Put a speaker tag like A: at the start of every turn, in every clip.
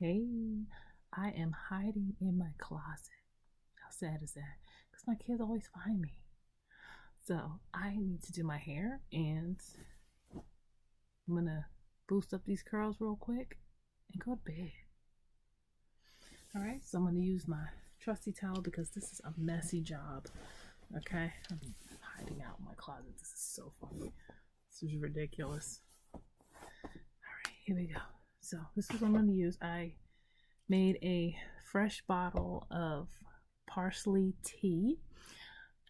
A: Hey, I am hiding in my closet. How sad is that? Because my kids always find me. So I need to do my hair and I'm gonna boost up these curls real quick and go to bed. Alright, so I'm gonna use my trusty towel because this is a messy job. Okay, I'm hiding out in my closet. This is so funny. This is ridiculous. Alright, here we go. So this is what I'm gonna use. I made a fresh bottle of parsley tea.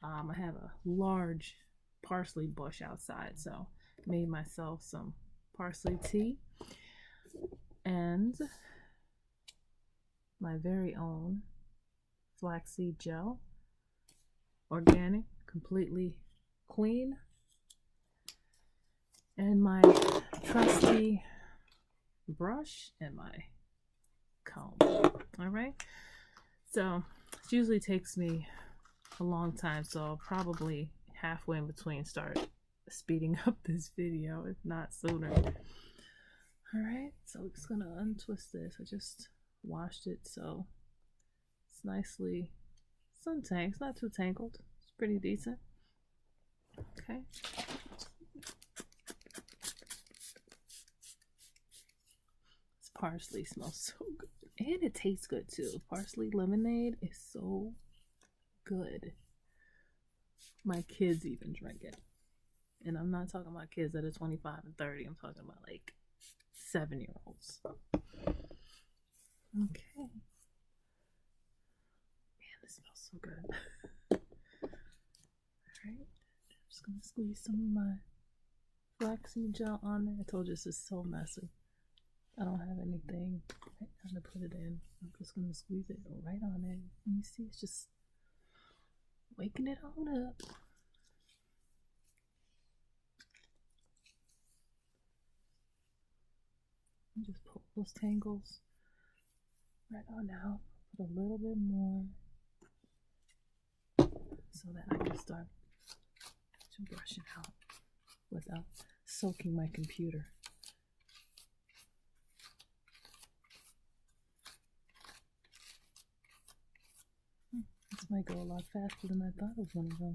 A: I have a large parsley bush outside, so made myself some parsley tea and my very own flaxseed gel, organic, completely clean, and my trusty brush and my comb. All right, so it usually takes me a long time, so I'll probably halfway in between start speeding up this video, if not sooner. All right, so I'm just gonna untwist this. I just washed it, so it's nicely suntangled. It's not too tangled. It's pretty decent. Okay. This parsley smells so good, and it tastes good too. Parsley lemonade is so good. My kids even drink it. And I'm not talking about kids that are 25 and 30. I'm talking about like 7-year-olds. Okay. Man, this smells so good. Alright. I'm just gonna squeeze some of my flaxseed gel on there. I told you this is so messy. I don't have anything right now to put it in. I'm just gonna squeeze it right on in. You see, it's just waking it on up. And just pull those tangles right on out. Put a little bit more so that I can start to brush it out without soaking my computer. This might go a lot faster than I thought it was going to go.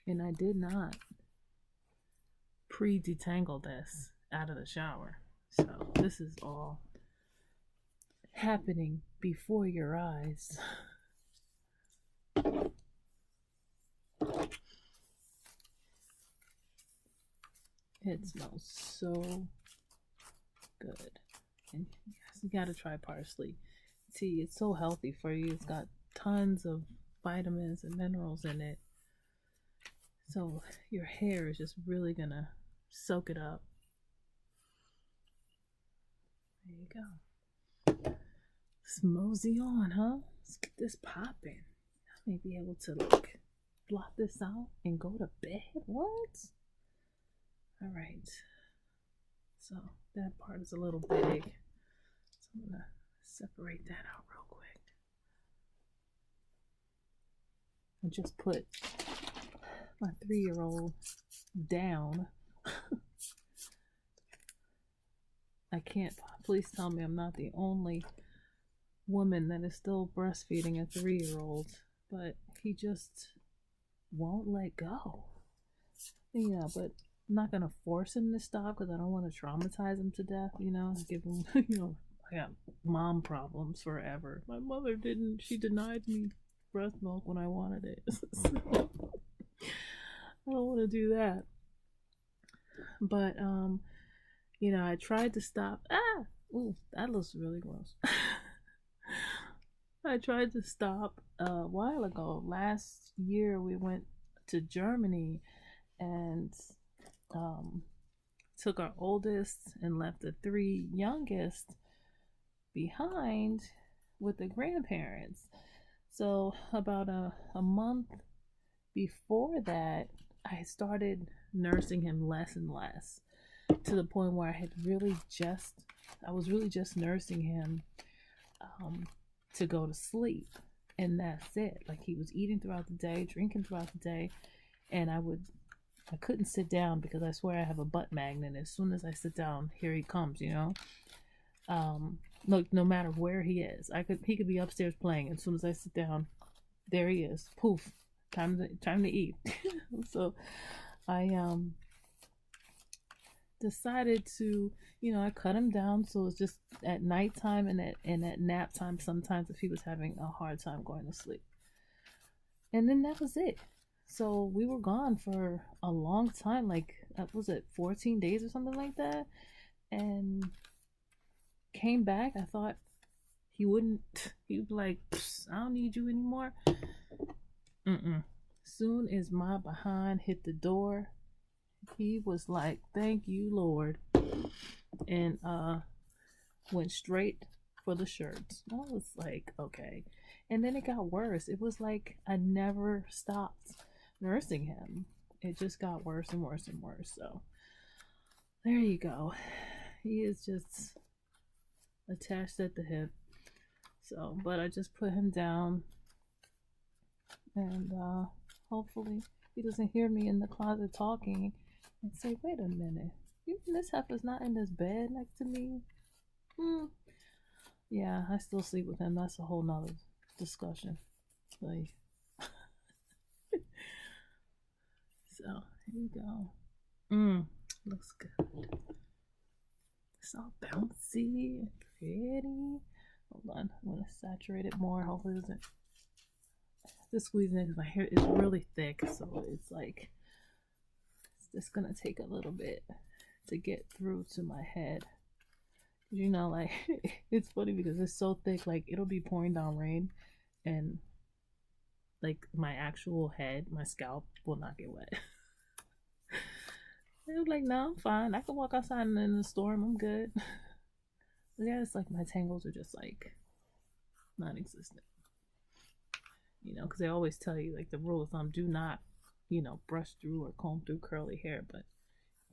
A: And I did not pre-detangle this out of the shower. So this is all happening before your eyes. It smells so good. And yes, you gotta try parsley tea. It's so healthy for you. It's got tons of vitamins and minerals in it. So your hair is just really gonna soak it up. There you go. Let's mosey on, huh? Let's get this popping. I may be able to like blot this out and go to bed. What? All right. So that part is a little big. So I'm gonna separate that out real quick. I just put my 3-year-old down. I can't, please tell me I'm not the only woman that is still breastfeeding a 3-year-old, but he just won't let go. Yeah, but I'm not gonna force him to stop because I don't want to traumatize him to death, give him, I got mom problems forever. My mother didn't, she denied me breast milk when I wanted it. So, I don't want to do that. But I tried to stop. Ooh, that looks really gross. I tried to stop a while ago. Last year we went to Germany and took our oldest and left the 3 youngest behind with the grandparents. So about a month before that, I started nursing him less and less, to the point where I was really just nursing him to go to sleep. and that's it. Like, he was eating throughout the day, drinking throughout the day, and I couldn't sit down because I swear I have a butt magnet. As soon as I sit down, here he comes, you know. Look, no matter where he is, he could be upstairs playing. As soon as I sit down, there he is. Poof, time to eat. So I decided to, I cut him down, so it's just at nighttime and at nap time sometimes if he was having a hard time going to sleep. And then that was it. So we were gone for a long time, like, was it 14 days or something like that? And came back. I thought he'd be like, I don't need you anymore. Soon as my behind hit the door, he was like, thank you, Lord. And went straight for the shirts. I was like, okay. And then it got worse. It was like I never stopped nursing him. It just got worse and worse and worse. So there you go. He is just attached at the hip. So, but I just put him down, and hopefully he doesn't hear me in the closet talking and say, wait a minute, this heifer's not in this bed next to me. Yeah, I still sleep with him. That's a whole nother discussion. Like, so here you go. Looks good. It's all bouncy and pretty. Hold on, I'm gonna saturate it more. Hopefully it doesn't. This squeezing it because my hair is really thick, so it's like it's just gonna take a little bit to get through to my head. You know, like it's funny because it's so thick, like it'll be pouring down rain, and like my actual head, my scalp will not get wet. I was like, no, I'm fine. I can walk outside in the storm. I'm good. But yeah, it's like my tangles are just like non-existent. You know, because they always tell you, like, the rule of thumb, do not, brush through or comb through curly hair. But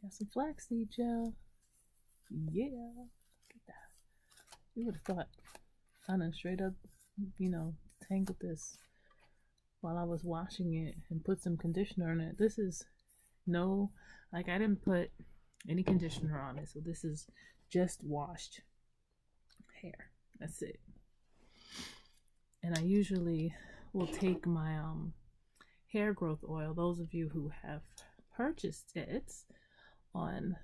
A: got some flaxseed gel. Yeah. Look at that. You would have thought I done straight up, tangled this while I was washing it and put some conditioner in it. This is I didn't put any conditioner on it, so this is just washed hair. That's it. And I usually will take my hair growth oil. Those of you who have purchased it on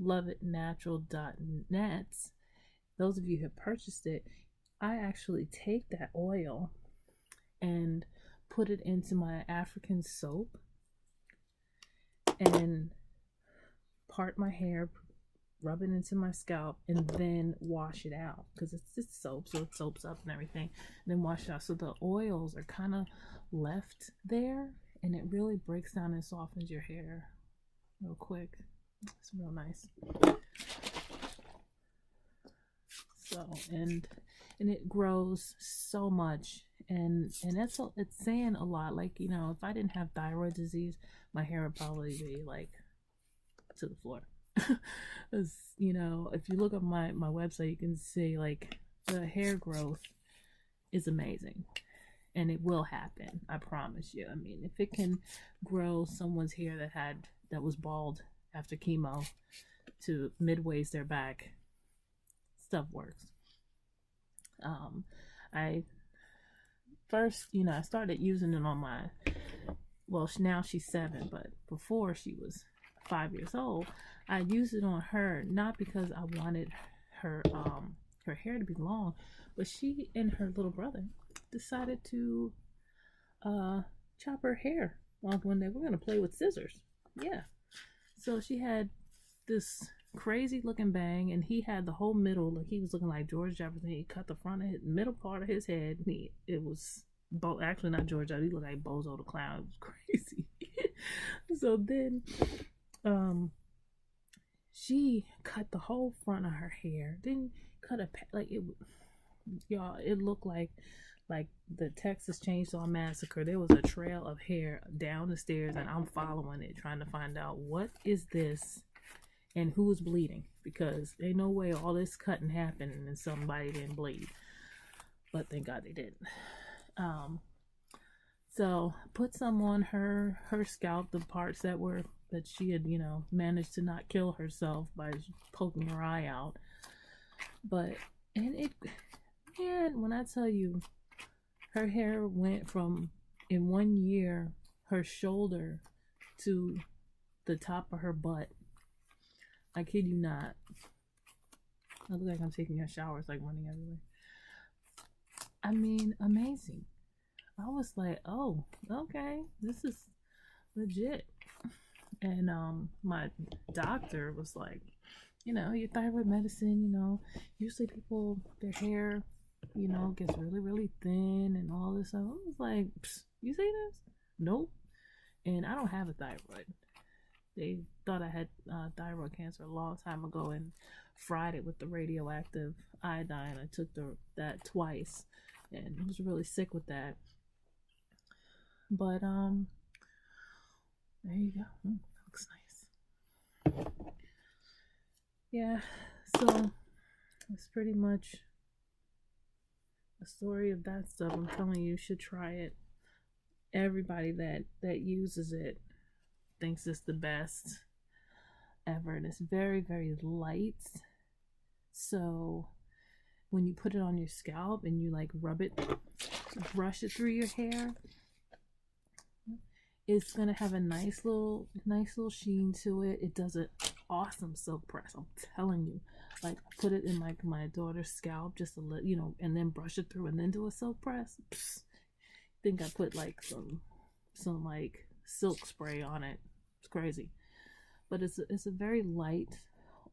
A: loveitnatural.net, those of you who have purchased it, I actually take that oil and put it into my African soap and part my hair, rub it into my scalp, and then wash it out because it's just soap, so it soaps up and everything, and then wash it out. So the oils are kind of left there, and it really breaks down and softens your hair real quick. It's real nice. So and it grows so much, and it's saying a lot. Like, if I didn't have thyroid disease, my hair would probably be like to the floor. As if you look at my website, you can see like the hair growth is amazing, and it will happen. I promise you. I mean, if it can grow someone's hair that was bald after chemo to midways their back, stuff works. I first, I started using it on now she's 7, but before she was 5 years old, I used it on her, not because I wanted her hair to be long, but she and her little brother decided to chop her hair off one day. We're gonna play with scissors. Yeah. So she had this crazy looking bang, and he had the whole middle, like he was looking like George Jefferson. He cut the front of his middle part of his head. It was actually not George Jefferson. He looked like Bozo the Clown. It was crazy. So then she cut the whole front of her hair, then cut it looked like the Texas Chainsaw Massacre. There was a trail of hair down the stairs, and I'm following it, trying to find out what is this and who is bleeding, because ain't no way all this cutting happened and somebody didn't bleed. But thank God they didn't. Um, so put some on her scalp, the parts that she had, managed to not kill herself by poking her eye out. But and it, man, when I tell you, her hair went from in 1 year her shoulder to the top of her butt. I kid you not. I look like I'm taking a shower. It's like running everywhere. I mean, amazing. I was like, oh, okay, this is legit. And my doctor was like, your thyroid medicine, usually people, their hair, gets really, really thin and all this stuff. I was like, you see this? Nope. And I don't have a thyroid. They thought I had thyroid cancer a long time ago and fried it with the radioactive iodine. I took that twice and was really sick with that. But there you go. Looks nice. Yeah, so it's pretty much a story of that stuff. I'm telling you, you should try it. Everybody that uses it thinks it's the best ever, and it's very, very light. So when you put it on your scalp and you like rub it, brush it through your hair, it's gonna have a nice little sheen to it. It does an awesome silk press. I'm telling you. Like, put it in like my daughter's scalp just a little, and then brush it through and then do a silk press. Psst. I think I put like some like silk spray on it. It's crazy, but it's a very light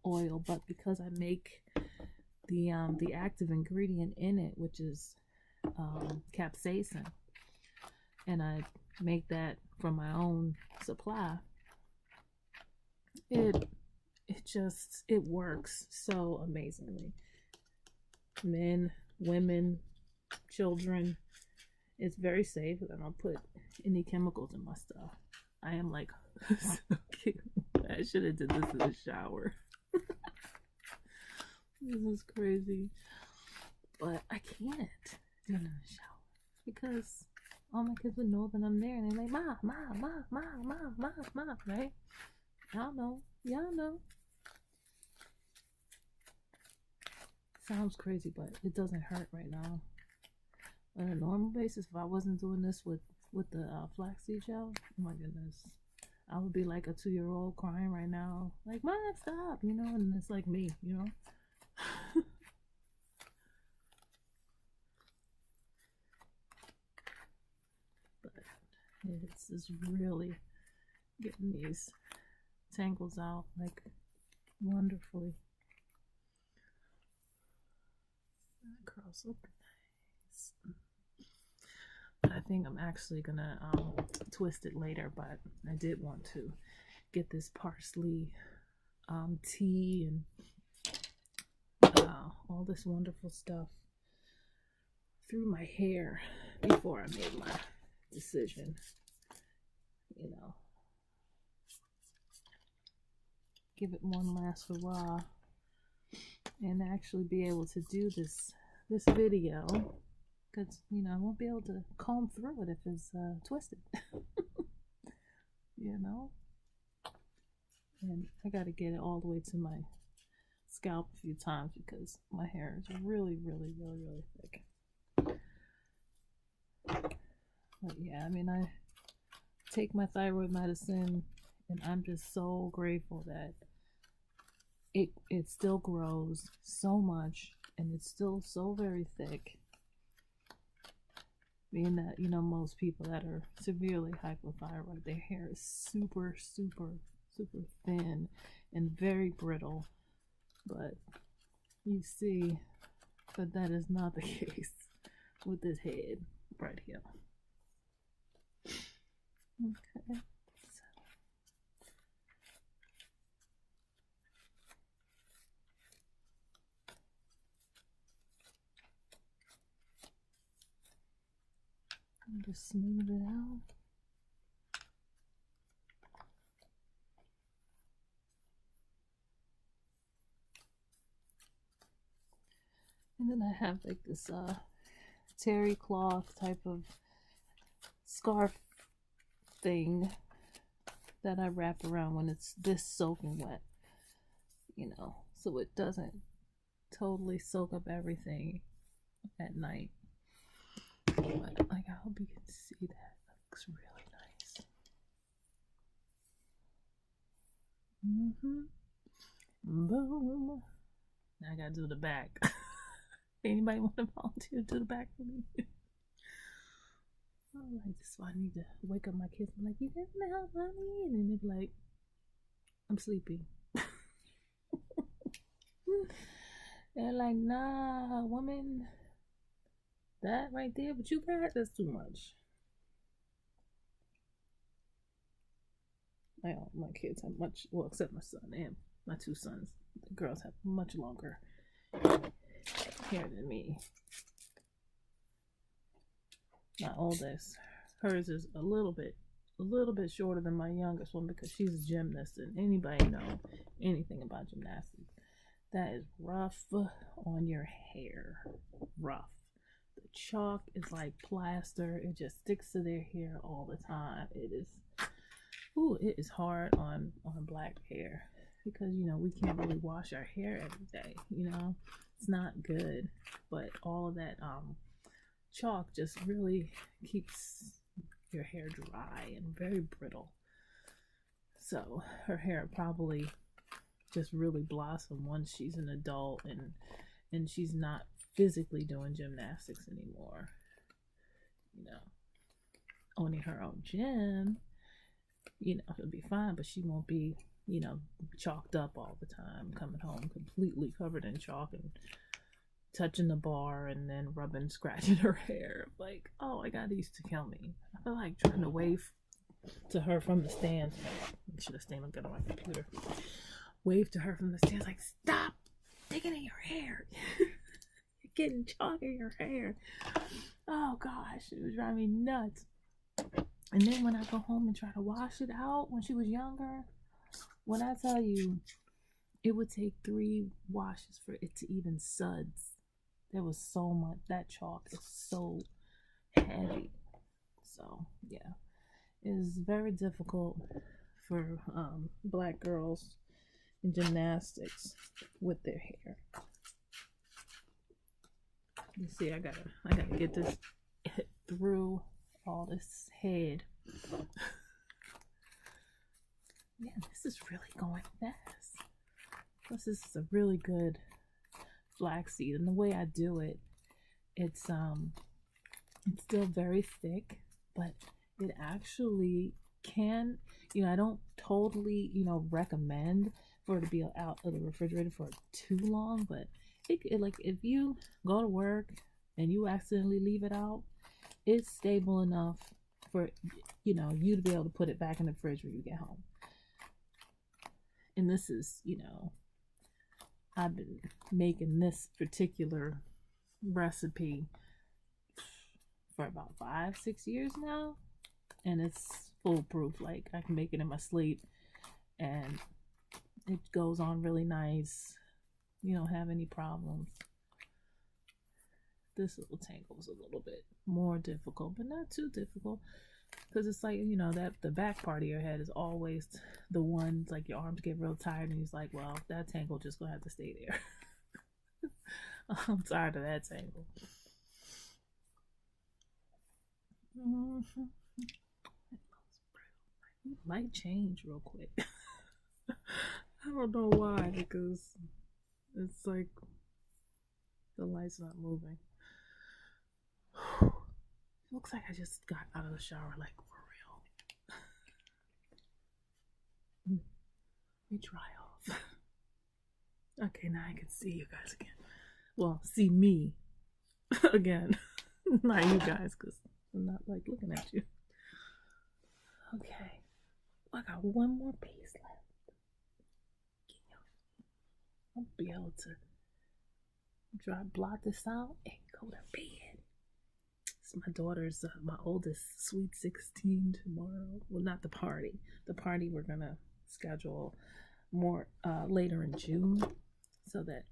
A: oil. But because I make the active ingredient in it, which is capsaicin, and I make that from my own supply, it works so amazingly. Men, women, children. It's very safe. I don't put any chemicals in my stuff. I am like so cute. I should have did this in the shower. This is crazy. But I can't do it in the shower because all my kids would know that I'm there and they're like, Ma, Ma, Ma, Ma, Ma, Ma, Ma, right? Y'all know. Sounds crazy, but it doesn't hurt right now. On a normal basis, if I wasn't doing this with the flaxseed gel, oh my goodness, I would be like a 2-year-old crying right now, like, Mom, stop, and it's like me, But it's really getting these tangles out like wonderfully. That curls up nice. But I think I'm actually gonna twist it later, but I did want to get this parsley tea and all this wonderful stuff through my hair before I made my decision. Give it one last hurrah and actually be able to do this video, because I won't be able to comb through it if it's twisted. And I got to get it all the way to my scalp a few times because my hair is really, really, really, really thick. But yeah, I mean, I take my thyroid medicine and I'm just so grateful that it still grows so much and it's still so very thick. Being that, most people that are severely hypothyroid, their hair is super, super, super thin and very brittle. But you see that is not the case with this head right here. Okay. Just smooth it out. And then I have like this terry cloth type of scarf thing that I wrap around when it's this soaking wet, so it doesn't totally soak up everything at night. But like, I hope you can see that. That looks really nice. Boom. Now I gotta do the back. Anybody want to volunteer to do the back for me? Alright, this is why I need to wake up my kids. I'm like, you gonna help mommy? And then they're like, I'm sleepy. They're like, nah, woman, that right there, but you got, that's too much. My kids have much, well, except my son and my two sons. The girls have much longer hair than me. My oldest, hers is a little bit shorter than my youngest one because she's a gymnast, and anybody know anything about gymnastics, that is rough on your hair. Rough. The chalk is like plaster. It just sticks to their hair all the time. It is hard on black hair because we can't really wash our hair every day. It's not good, but all of that chalk just really keeps your hair dry and very brittle. So her hair probably just really blossom once she's an adult and she's not physically doing gymnastics anymore. Owning her own gym, it'll be fine, but she won't be, chalked up all the time, coming home completely covered in chalk and touching the bar and then rubbing, scratching her hair. Like, oh my God, it used to kill me. I feel like trying to wave to her from the stands. I should have stayed looking at my computer. Wave to her from the stands, like, stop digging in your hair. You're getting chalk in your hair. Oh gosh, it was driving me nuts. And then when I go home and try to wash it out when she was younger, when I tell you, it would take 3 washes for it to even suds. There was so much. That chalk is so heavy. So yeah, it is very difficult for black girls in gymnastics with their hair. You see, I gotta get this through all this head. Yeah, this is really going fast. This is a really good flaxseed, and the way I do it, it's still very thick, but it actually can, I don't totally, recommend for it to be out of the refrigerator for too long, but it like, if you go to work and you accidentally leave it out, it's stable enough for you to be able to put it back in the fridge when you get home. And this is, I've been making this particular recipe for about 5-6 years now, and it's foolproof. Like, I can make it in my sleep and it goes on really nice. You don't have any problems. This little tangle was a little bit more difficult, but not too difficult, because it's like, that the back part of your head is always the one, like, your arms get real tired and he's like, well, that tangle just gonna have to stay there. I'm tired of that tangle. It might change real quick. I don't know why, because it's like the light's not moving. Looks like I just got out of the shower, like, for real. Let me dry off. Okay, now I can see you guys again. Well, see me again. Not you guys, because I'm not, like, looking at you. Okay. I got one more piece left. I'll be able to blot this out and go to bed. It's my daughter's, my oldest, sweet 16 tomorrow. Well, not the party. The party we're gonna schedule more later in June, so that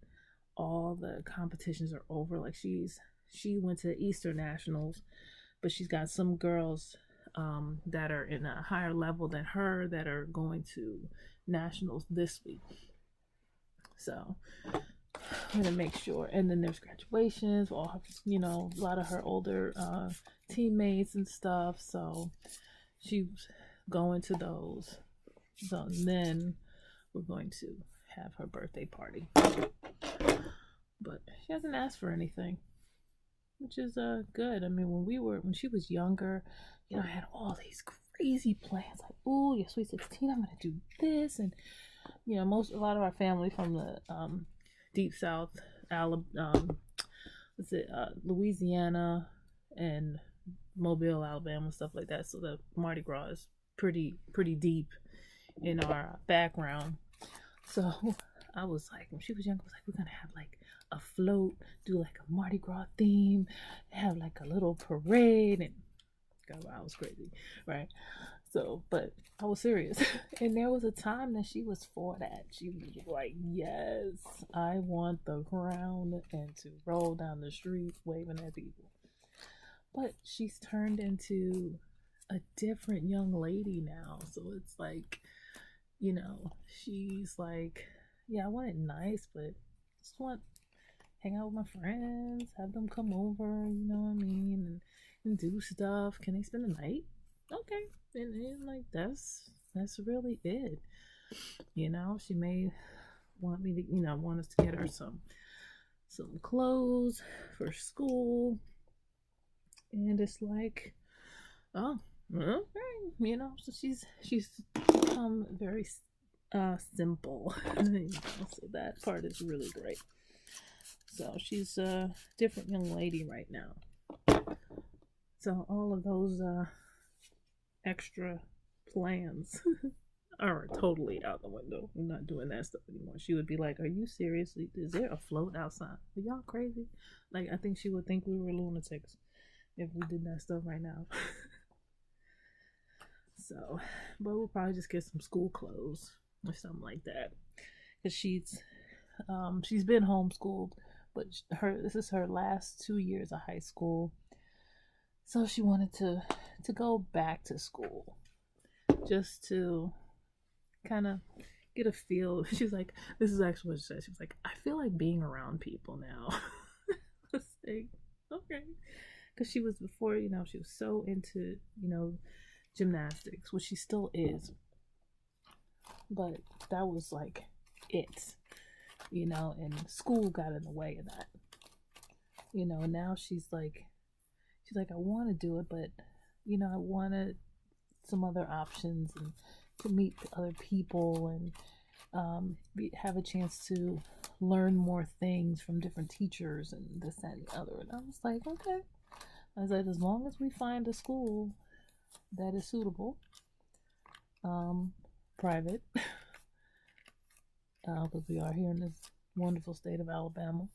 A: all the competitions are over. Like, she's she went to Eastern Nationals, but she's got some girls that are in a higher level than her that are going to nationals this week. So I'm gonna make sure. And then there's graduations, all her, a lot of her older teammates and stuff. So she's going to those. So then we're going to have her birthday party. But she hasn't asked for anything, which is good. I mean, when she was younger, I had all these crazy plans. Like, oh, yeah, sweet 16, I'm gonna do this, and a lot of our family from the deep South, Louisiana and Mobile, Alabama, stuff like that. So the Mardi Gras is pretty deep in our background. So I was like, when she was young, I was like, we're gonna have like a float, do like a Mardi Gras theme, have like a little parade, and God, I was crazy, right? So, but I was serious. And there was a time that she was for that. She was like, yes, I want the crown and to roll down the street waving at people. But she's turned into a different young lady now. So it's like, she's like, yeah, I want it nice, but just want hang out with my friends, have them come over, you know what I mean, and do stuff. Can they spend the night? Okay. And like that's really it. She may want me to, want us to get her some clothes for school. And it's like, oh, okay, so she's become very simple. So that part is really great. So she's a different young lady right now. So all of those extra plans are totally out the window. I'm not doing that stuff anymore. She would be like, are you serious? Is there a float outside? Are y'all crazy? Like, I think she would think we were lunatics if we did that stuff right now. So, but we'll probably just get some school clothes or something like that. Because she's been homeschooled, but this is her last 2 years of high school. So she wanted to go back to school just to kind of get a feel. She's like, this is actually what she said. She was like, I feel like being around people now. I was like, okay. Because she was before, she was so into, gymnastics, which she still is. But that was like it, and school got in the way of that. And now she's like, I want to do it, but, I wanted some other options and to meet other people and have a chance to learn more things from different teachers and this, that, and the other. And I was like, okay. I said, as long as we find a school that is suitable, private, because we are here in this wonderful state of Alabama,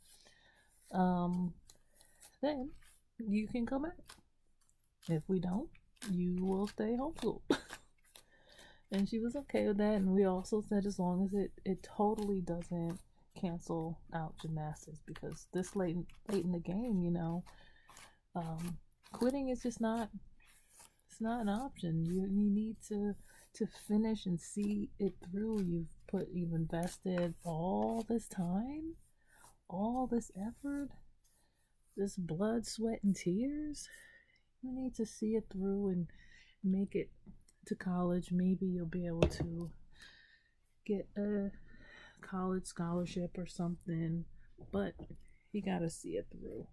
A: then you can come back. If we don't, you will stay homeschooled. And she was okay with that. And we also said as long as it totally doesn't cancel out gymnastics, because this late in the game, quitting is just not, it's not an option. You need to finish and see it through. You've invested all this time, all this effort, this blood, sweat, and tears. You need to see it through and make it to college. Maybe you'll be able to get a college scholarship or something, but you gotta see it through.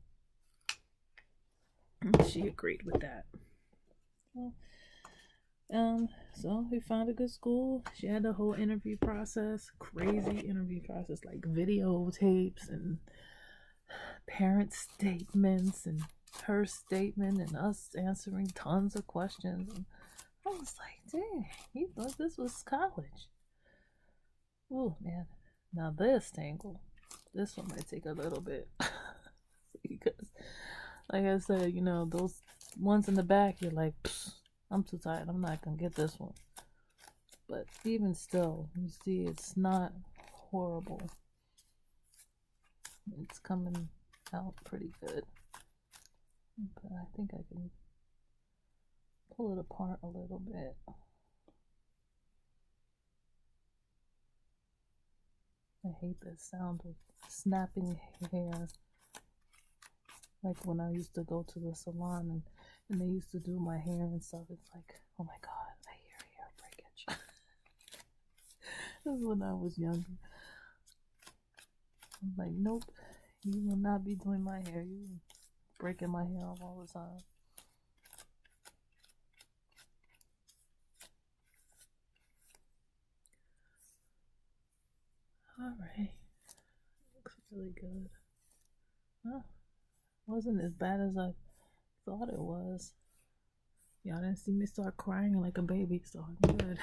A: She agreed with that. So we found a good school. She had the whole interview process, crazy interview process, like videotapes and parent statements and her statement and us answering tons of questions. And I was like, dang, you thought this was college. Oh man. Now this Tangle, this one might take a little bit. Because like I said, those ones in the back, you're like, I'm too tired, I'm not gonna get this one. But even still, you see, it's not horrible. It's coming out pretty good. But I think I can pull it apart a little bit. I hate the sound of snapping hair. Like when I used to go to the salon and they used to do my hair and stuff. It's like, oh my god, I hear hair breakage. This is when I was younger. I'm like, nope, you will not be doing my hair. You breaking my hair off all the time. Alright. Looks really good. Well, wasn't as bad as I thought it was. Y'all didn't see me start crying like a baby, so I'm good.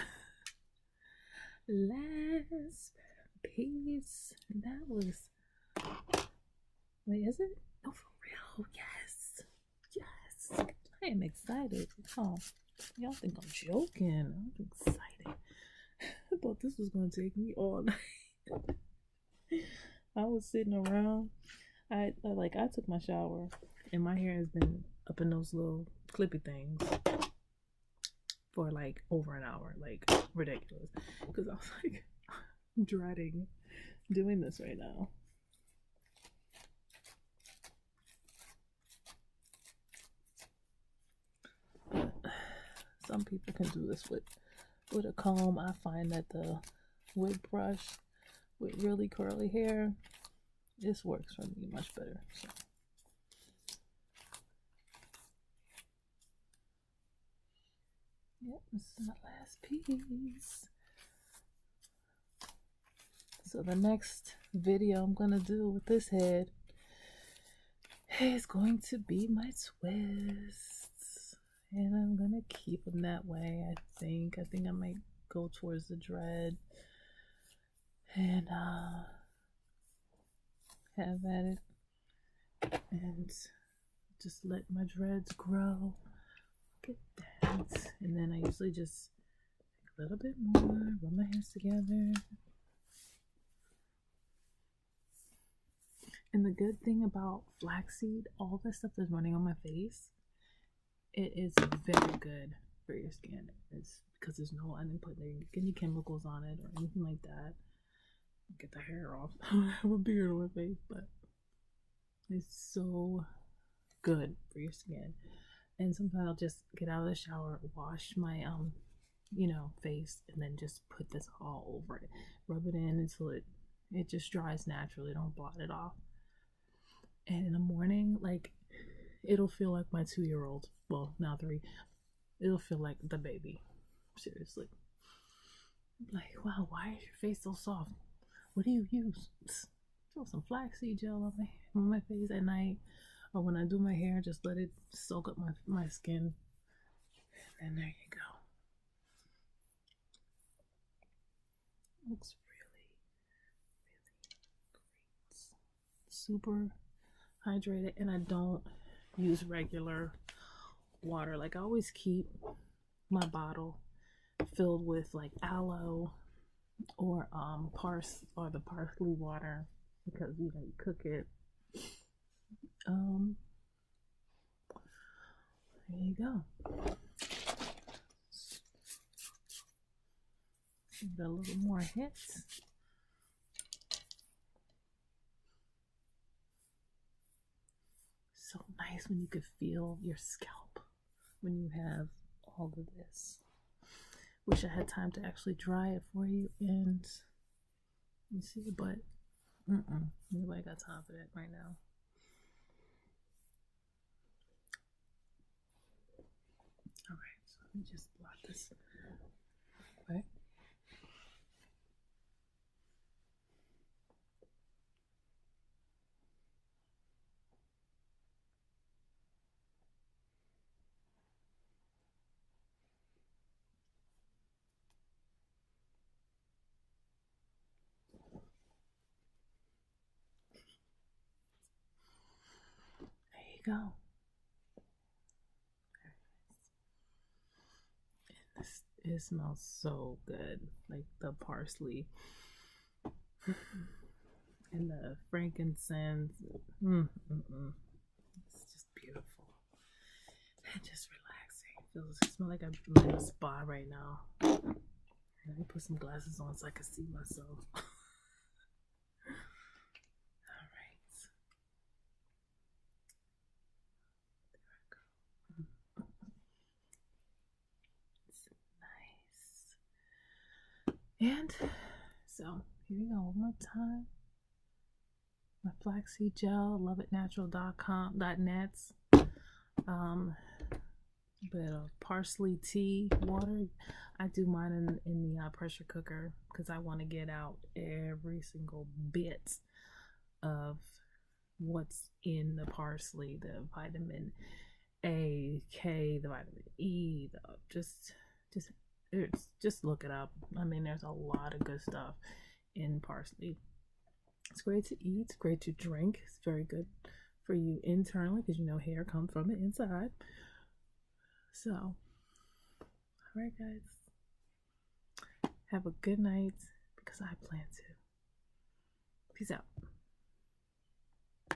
A: Last piece. That was. Wait, is it? Oh, for real? Yes. Yes. I am excited. Oh, y'all think I'm joking. I'm excited. I thought this was going to take me all night. I was sitting around. I took my shower and my hair has been up in those little clippy things for like over an hour, like ridiculous. Because I was like dreading doing this right now. But some people can do this with a comb. I find that the wig brush with really curly hair, this works for me much better. So. Yep, this is my last piece. So the next video I'm gonna do with this head is going to be my twists, and I'm gonna keep them that way. I think I might go towards the dread and have at it and just let my dreads grow. Look at that. And then I usually just take a little bit more, rub my hands together. And the good thing about flaxseed, all the stuff that's running on my face, it is very good for your skin. It's because there's no, I didn't put any chemicals on it or anything like that. Get the hair off. I have a beard on my face, but it's so good for your skin. And sometimes I'll just get out of the shower, wash my face, and then just put this all over it. Rub it in until it just dries naturally. Don't blot it off. And in the morning, like, it'll feel like my 2-year-old. Well, now 3. It'll feel like the baby. Seriously. Like, wow, why is your face so soft? What do you use? Throw some flaxseed gel on my face at night. Or when I do my hair, just let it soak up my skin. And there you go. Looks really, really great. Super hydrated, and I don't use regular water. Like, I always keep my bottle filled with like aloe or the parsley water, because you cook it. There you go. Give it a little more hits. So nice when you could feel your scalp when you have all of this. Wish I had time to actually dry it for you and you see, but nobody got time for that right now. All right, so let me just blot this quick. There you go. It smells so good, like the parsley and the frankincense. It's just beautiful. and just relaxing. It smell like I'm in a spa right now. Let me put some glasses on so I can see myself. And so here we go one more time. My flaxseed gel, loveitnatural.net. Bit of parsley tea water. I do mine in the pressure cooker because I want to get out every single bit of what's in the parsley, the vitamin A, K, the vitamin E, just look it up. I mean, there's a lot of good stuff in parsley. It's great to eat. It's great to drink. It's very good for you internally because you know hair comes from the inside. So, all right, guys. Have a good night because I plan to. Peace out.